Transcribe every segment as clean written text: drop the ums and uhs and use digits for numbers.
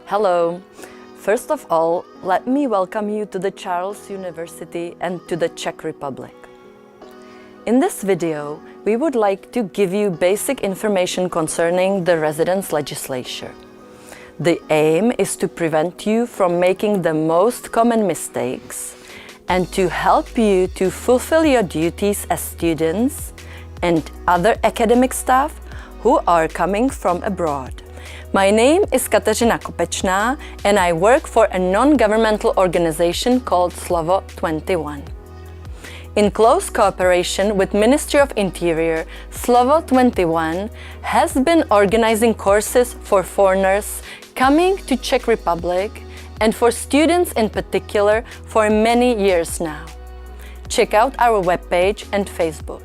Hello! First of all, let me welcome you to the Charles University and to the Czech Republic. In this video, we would like to give you basic information concerning the residence legislature. The aim is to prevent you from making the most common mistakes and to help you to fulfill your duties as students and other academic staff who are coming from abroad. My name is Kateřina Kopečná and I work for a non-governmental organization called Slovo 21. In close cooperation with Ministry of Interior, Slovo 21 has been organizing courses for foreigners coming to Czech Republic and for students in particular for many years now. Check out our webpage and Facebook.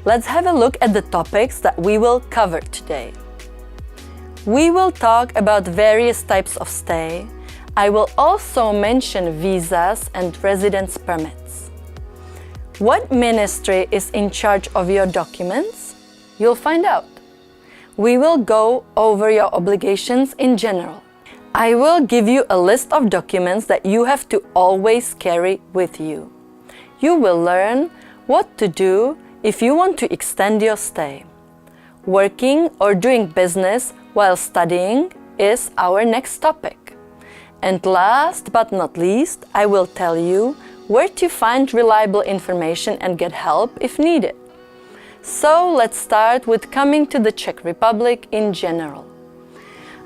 Let's have a look at the topics that we will cover today. We will talk about various types of stay. I will also mention visas and residence permits. What ministry is in charge of your documents? You'll find out. We will go over your obligations in general. I will give you a list of documents that you have to always carry with you. You will learn what to do if you want to extend your stay. Working or doing business while studying is our next topic. And last but not least, I will tell you where to find reliable information and get help if needed. So let's start with coming to the Czech Republic in general.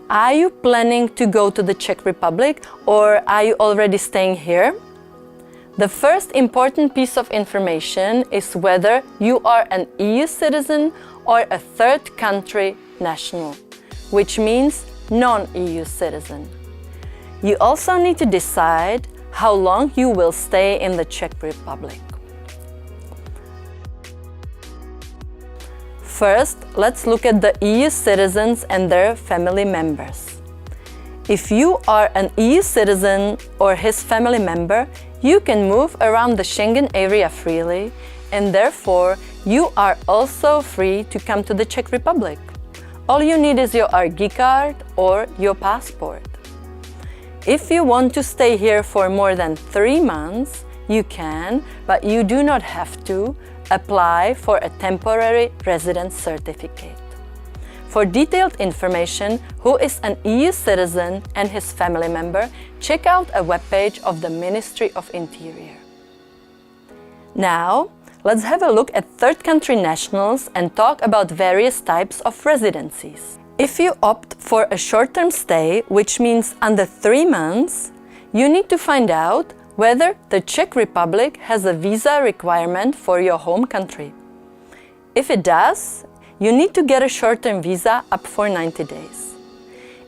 Are you planning to go to the Czech Republic or are you already staying here? The first important piece of information is whether you are an EU citizen or a third country national, which means non-EU citizen. You also need to decide how long you will stay in the Czech Republic. First, let's look at the EU citizens and their family members. If you are an EU citizen or his family member, you can move around the Schengen area freely and therefore you are also free to come to the Czech Republic. All you need is your RG card or your passport. If you want to stay here for more than 3 months, you can, but you do not have to, apply for a temporary residence certificate. For detailed information who is an EU citizen and his family member, check out a webpage of the Ministry of Interior. Now, let's have a look at third country nationals and talk about various types of residencies. If you opt for a short-term stay, which means under 3 months, you need to find out whether the Czech Republic has a visa requirement for your home country. If it does, you need to get a short-term visa up for 90 days.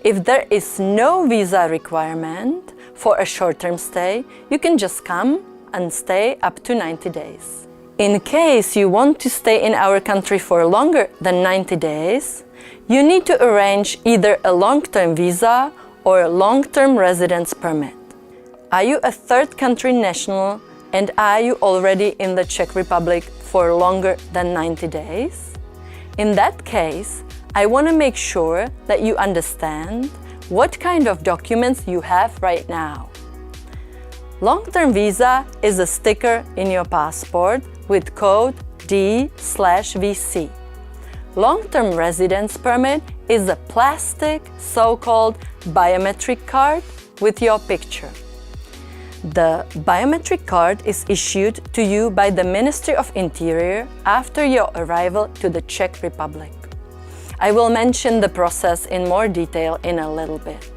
If there is no visa requirement for a short-term stay, you can just come and stay up to 90 days. In case you want to stay in our country for longer than 90 days, you need to arrange either a long-term visa or a long-term residence permit. Are you a third country national and are you already in the Czech Republic for longer than 90 days? In that case, I want to make sure that you understand what kind of documents you have right now. Long-term visa is a sticker in your passport with code D/VC. Long-term residence permit is a plastic, so-called biometric card with your picture. The biometric card is issued to you by the Ministry of Interior after your arrival to the Czech Republic. I will mention the process in more detail in a little bit.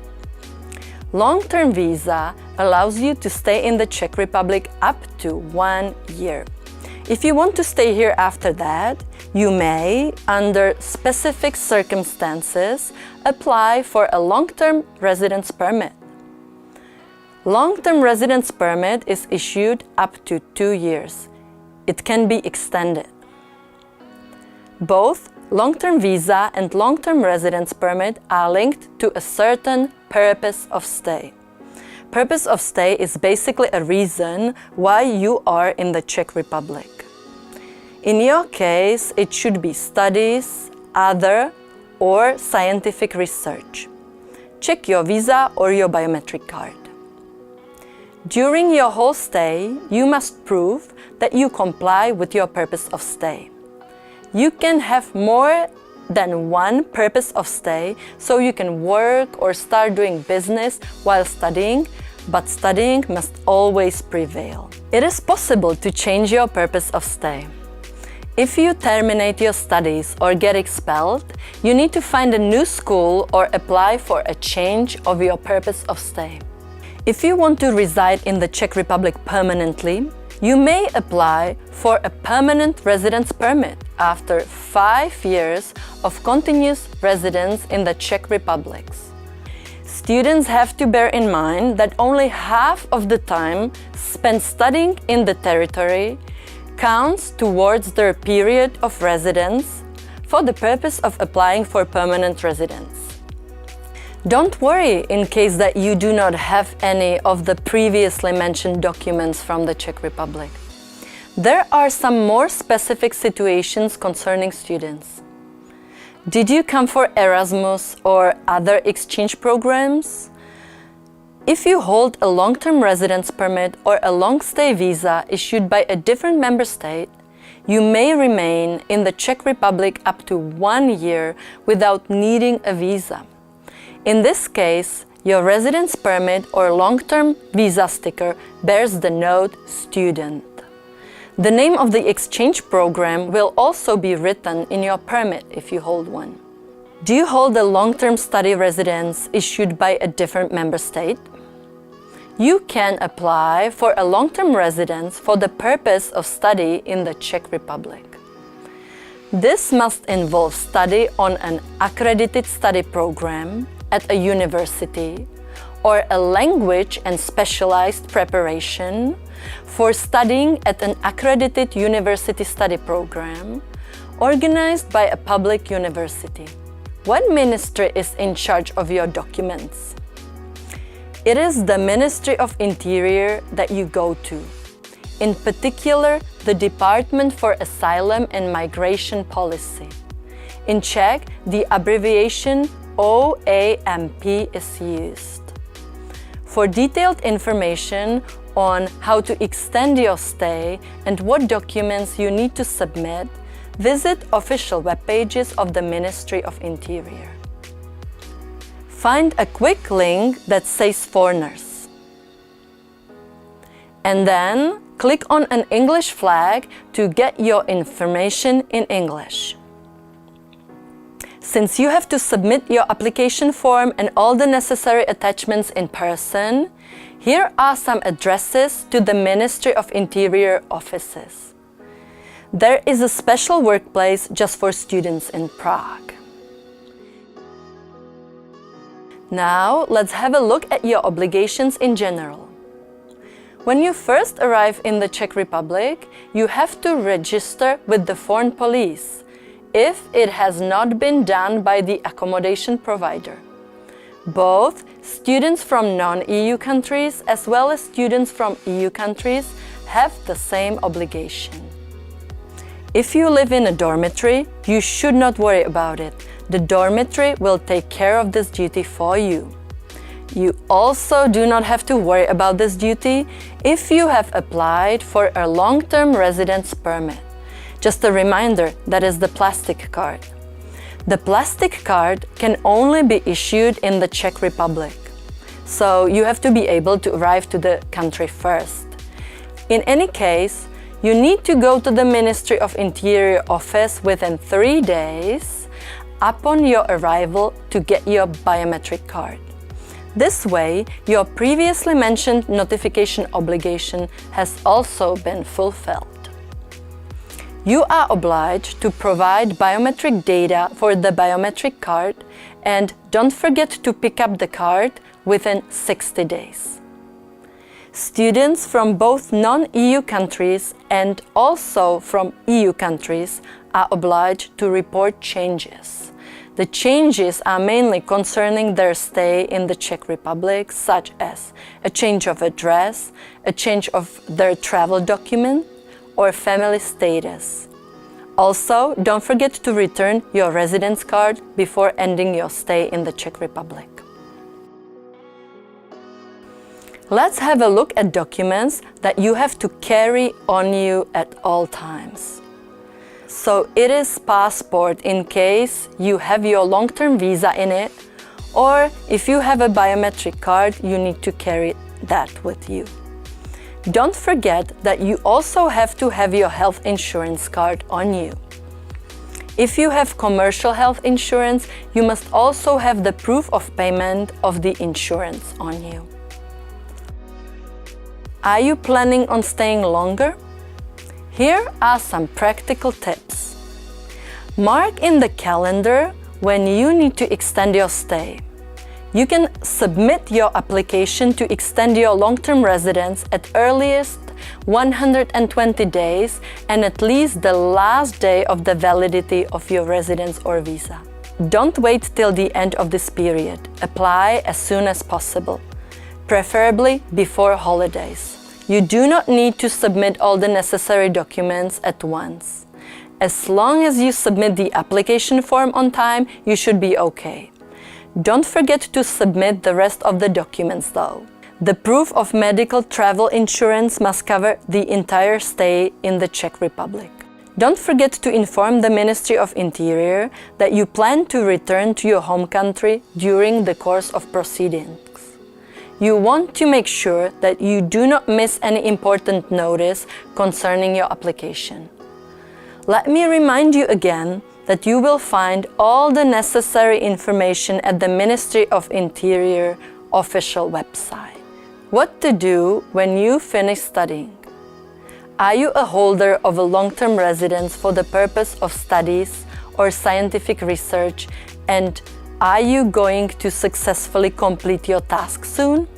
Long-term visa allows you to stay in the Czech Republic up to 1 year. If you want to stay here after that, you may, under specific circumstances, apply for a long-term residence permit. Long-term residence permit is issued up to 2 years. It can be extended. Both long-term visa and long-term residence permit are linked to a certain purpose of stay. Purpose of stay is basically a reason why you are in the Czech Republic. In your case, it should be studies, other, or scientific research. check your visa or your biometric card. During your whole stay, you must prove that you comply with your purpose of stay. You can have more than one purpose of stay, so you can work or start doing business while studying, but studying must always prevail. It is possible to change your purpose of stay. If you terminate your studies or get expelled, you need to find a new school or apply for a change of your purpose of stay. If you want to reside in the Czech Republic permanently, you may apply for a permanent residence permit after 5 years of continuous residence in the Czech Republic. Students have to bear in mind that only half of the time spent studying in the territory counts towards their period of residence for the purpose of applying for permanent residence. Don't worry in case that you do not have any of the previously mentioned documents from the Czech Republic. There are some more specific situations concerning students. Did you come for Erasmus or other exchange programs? If you hold a long-term residence permit or a long-stay visa issued by a different member state, you may remain in the Czech Republic up to 1 year without needing a visa. In this case, your residence permit or long-term visa sticker bears the note "Student." The name of the exchange program will also be written in your permit if you hold one. Do you hold a long-term study residence issued by a different member state? You can apply for a long-term residence for the purpose of study in the Czech Republic. This must involve study on an accredited study program at a university or a language and specialized preparation for studying at an accredited university study program organized by a public university. What ministry is in charge of your documents? It is the Ministry of Interior that you go to. In particular, the Department for Asylum and Migration Policy. In Czech, the abbreviation OAMP is used. For detailed information on how to extend your stay and what documents you need to submit, visit official web pages of the Ministry of Interior. Find a quick link that says Foreigners. And then click on an English flag to get your information in English. Since you have to submit your application form and all the necessary attachments in person, here are some addresses to the Ministry of Interior offices. There is a special workplace just for students in Prague. Now, let's have a look at your obligations in general. When you first arrive in the Czech Republic, you have to register with the foreign police if it has not been done by the accommodation provider. Both students from non-EU countries as well as students from EU countries have the same obligation. If you live in a dormitory, you should not worry about it. The dormitory will take care of this duty for you. You also do not have to worry about this duty if you have applied for a long-term residence permit. Just a reminder, that is the plastic card. The plastic card can only be issued in the Czech Republic, so you have to be able to arrive to the country first. In any case, you need to go to the Ministry of Interior office within 3 days upon your arrival to get your biometric card. This way, your previously mentioned notification obligation has also been fulfilled. You are obliged to provide biometric data for the biometric card and don't forget to pick up the card within 60 days. Students from both non-EU countries and also from EU countries are obliged to report changes. The changes are mainly concerning their stay in the Czech Republic, such as a change of address, a change of their travel document, or family status. Also, don't forget to return your residence card before ending your stay in the Czech Republic. Let's have a look at documents that you have to carry on you at all times. So it is passport in case you have your long-term visa in it, or if you have a biometric card, you need to carry that with you. Don't forget that you also have to have your health insurance card on you. If you have commercial health insurance, you must also have the proof of payment of the insurance on you. Are you planning on staying longer? Here are some practical tips. Mark in the calendar when you need to extend your stay. You can submit your application to extend your long-term residence at earliest 120 days and at least the last day of the validity of your residence or visa. Don't wait till the end of this period. Apply as soon as possible, preferably before holidays. You do not need to submit all the necessary documents at once. As long as you submit the application form on time, you should be okay. Don't forget to submit the rest of the documents though. The proof of medical travel insurance must cover the entire stay in the Czech Republic. Don't forget to inform the Ministry of Interior that you plan to return to your home country during the course of proceedings. You want to make sure that you do not miss any important notice concerning your application. Let me remind you again that you will find all the necessary information at the Ministry of Interior official website. What to do when you finish studying? Are you a holder of a long-term residence for the purpose of studies or scientific research, and are you going to successfully complete your task soon?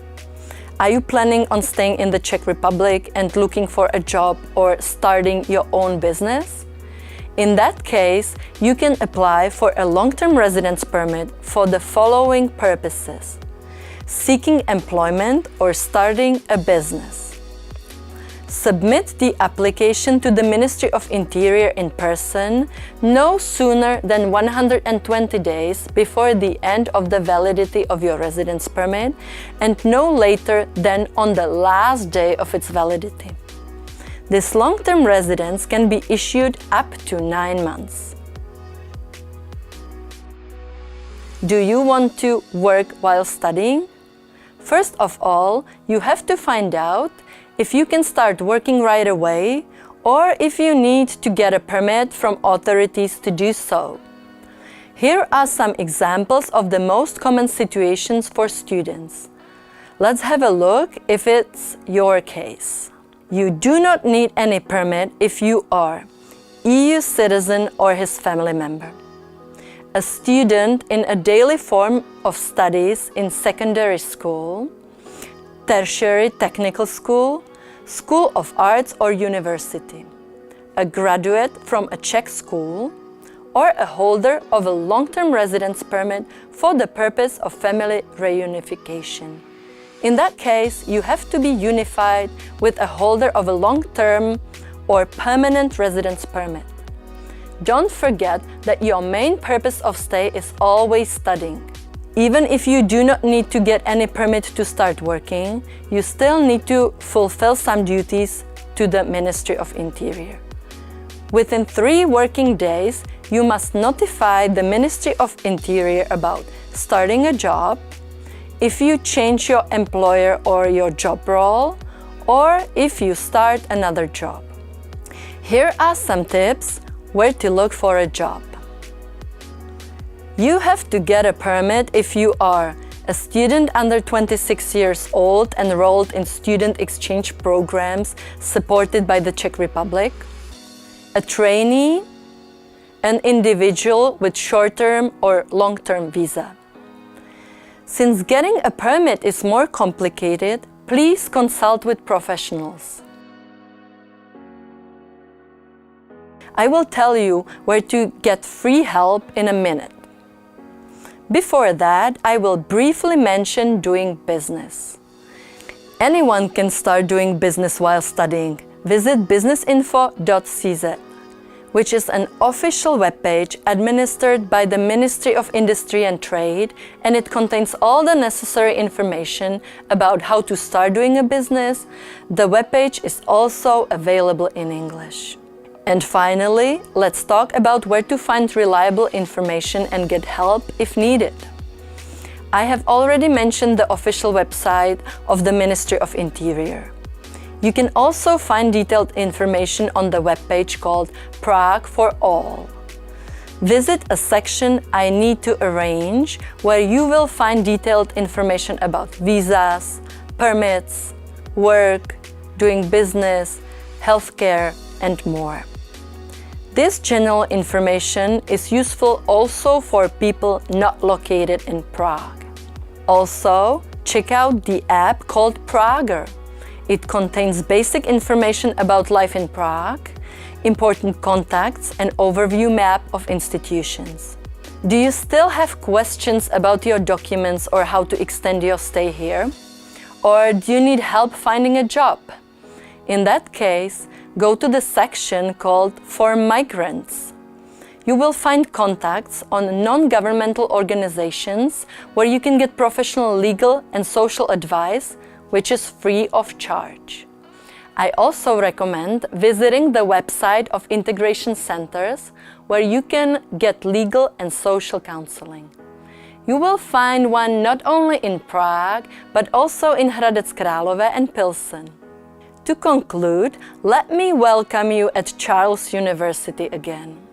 Are you planning on staying in the Czech Republic and looking for a job or starting your own business? In that case, you can apply for a long-term residence permit for the following purposes: seeking employment or starting a business. Submit the application to the Ministry of Interior in person no sooner than 120 days before the end of the validity of your residence permit and no later than on the last day of its validity. This long-term residence can be issued up to 9 months. Do you want to work while studying? First of all, you have to find out if you can start working right away or if you need to get a permit from authorities to do so. Here are some examples of the most common situations for students. Let's have a look if it's your case. You do not need any permit if you are EU citizen or his family member, a student in a daily form of studies in secondary school, tertiary technical school, school of arts or university, a graduate from a Czech school, or a holder of a long-term residence permit for the purpose of family reunification. In that case, you have to be unified with a holder of a long-term or permanent residence permit. Don't forget that your main purpose of stay is always studying. Even if you do not need to get any permit to start working, you still need to fulfill some duties to the Ministry of Interior. Within 3 working days, you must notify the Ministry of Interior about starting a job, if you change your employer or your job role, or if you start another job. Here are some tips where to look for a job. You have to get a permit if you are a student under 26 years old enrolled in student exchange programs supported by the Czech Republic, a trainee, an individual with short-term or long-term visa. Since getting a permit is more complicated, please consult with professionals. I will tell you where to get free help in a minute. Before that, I will briefly mention doing business. Anyone can start doing business while studying. Visit businessinfo.cz. which is an official webpage administered by the Ministry of Industry and Trade, and it contains all the necessary information about how to start doing a business. The webpage is also available in English. And finally, let's talk about where to find reliable information and get help if needed. I have already mentioned the official website of the Ministry of Interior. You can also find detailed information on the webpage called Prague for All. Visit a section I Need to Arrange, where you will find detailed information about visas, permits, work, doing business, healthcare, and more. This general information is useful also for people not located in Prague. Also, check out the app called Prager. It contains basic information about life in Prague, important contacts, and overview map of institutions. Do you still have questions about your documents or how to extend your stay here? Or do you need help finding a job? In that case, go to the section called For Migrants. You will find contacts on non-governmental organizations where you can get professional legal and social advice, which is free of charge. I also recommend visiting the website of integration centers where you can get legal and social counseling. You will find one not only in Prague, but also in Hradec Králové and Pilsen. To conclude, let me welcome you at Charles University again.